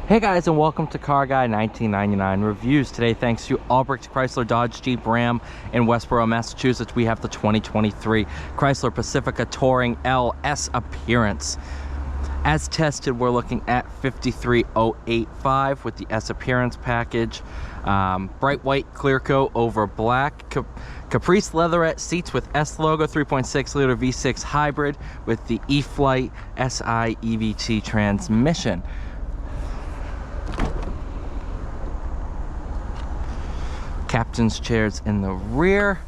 Hey guys, and welcome to Car Guy 1999 Reviews. Today, thanks to Albrecht Chrysler Dodge Jeep Ram in Westborough, Massachusetts, we have the 2023 Chrysler Pacifica Touring LS Appearance. As tested, we're looking at 53,085 with the S Appearance package. Bright white clear coat over black. Caprice leatherette seats with S logo, 3.6 liter V6 hybrid with the E-Flight SI EVT transmission. Captain's chairs in the rear.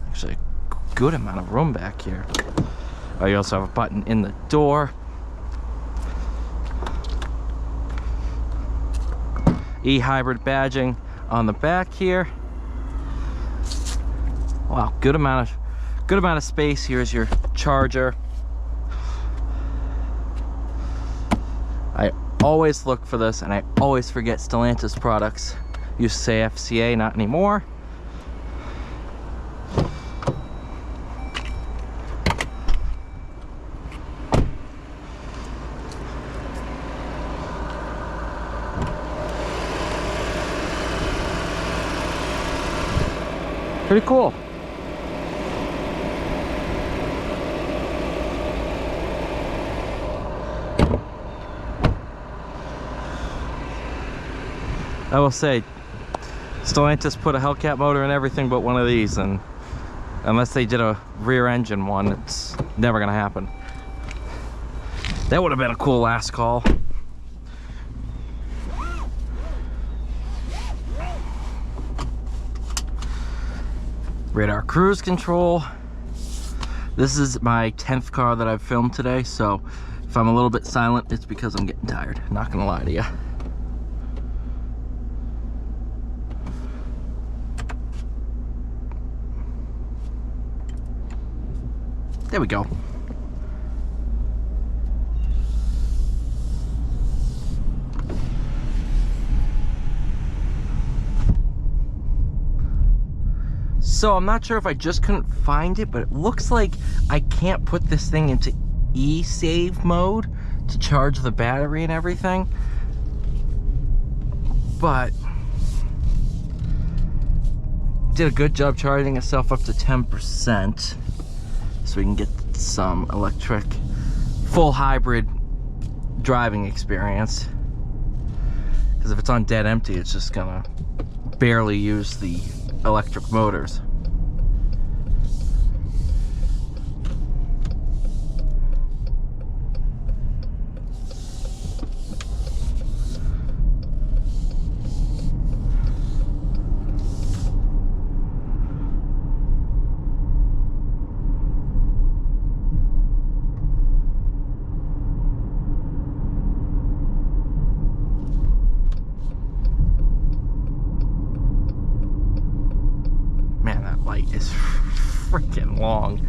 Actually, a good amount of room back here. Oh, you also have a button in the door. E-hybrid badging on the back here. Wow, good amount of space. Here's your charger. I always look for this, and I always forget Stellantis products. Used to say FCA, not anymore. Pretty cool. I will say, Stellantis put a Hellcat motor in everything but one of these, and unless they did a rear engine one, it's never gonna happen. That would have been a cool last call. Radar cruise control. This is my 10th car that I've filmed today, so if I'm a little bit silent, it's because I'm getting tired. Not gonna lie to you. There we go. So I'm not sure if I just couldn't find it, but it looks like I can't put this thing into e-save mode to charge the battery and everything. But did a good job charging itself up to 10%. So we can get some electric full hybrid driving experience, because if it's on dead empty, it's just gonna barely use the electric motors. Is freaking long.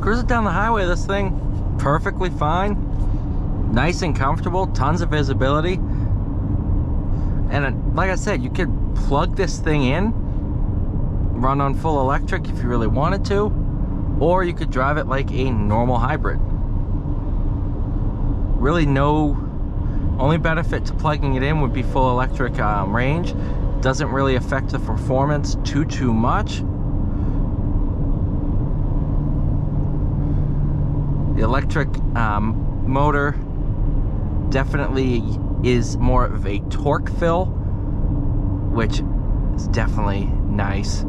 Cruising down the highway, this thing perfectly fine, nice and comfortable, tons of visibility. And like I said, you could plug this thing in, run on full electric if you really wanted to, or you could drive it like a normal hybrid. Really only benefit to plugging it in would be full electric range. Doesn't really affect the performance too much. The electric motor definitely is more of a torque fill, which is definitely nice.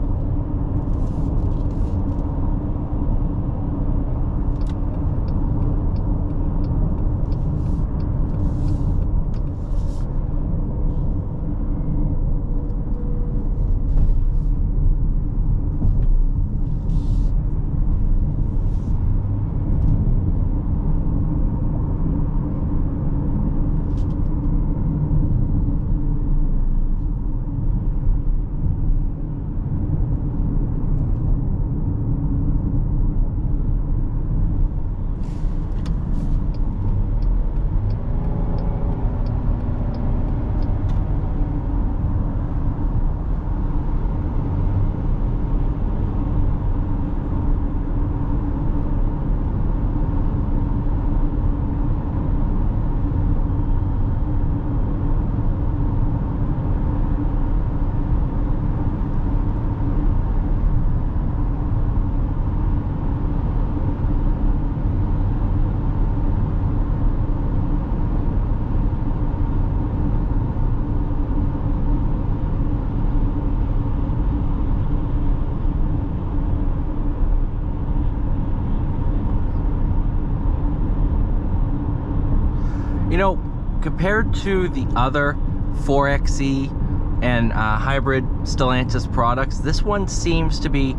You know, compared to the other 4xe and hybrid Stellantis products, this one seems to be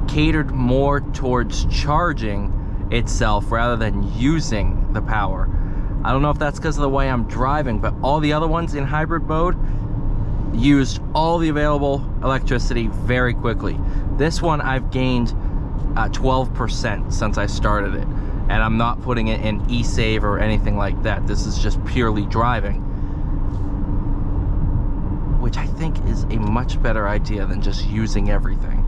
catered more towards charging itself rather than using the power. I don't know if that's because of the way I'm driving, but all the other ones in hybrid mode used all the available electricity very quickly. This one I've gained 12% since I started it. And I'm not putting it in e-save or anything like that. This is just purely driving, which I think is a much better idea than just using everything.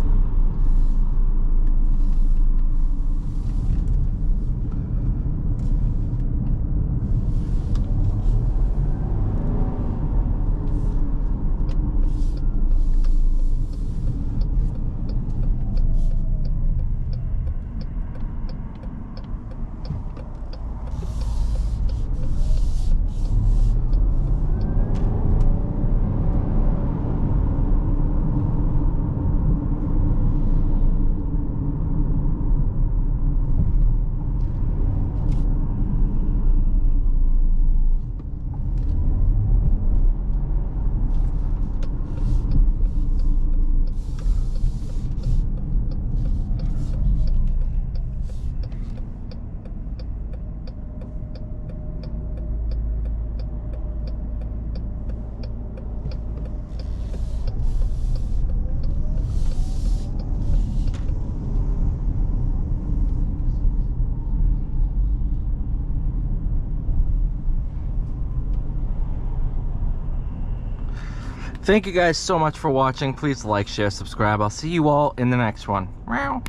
Thank you guys so much for watching. Please like, share, subscribe. I'll see you all in the next one. Meow.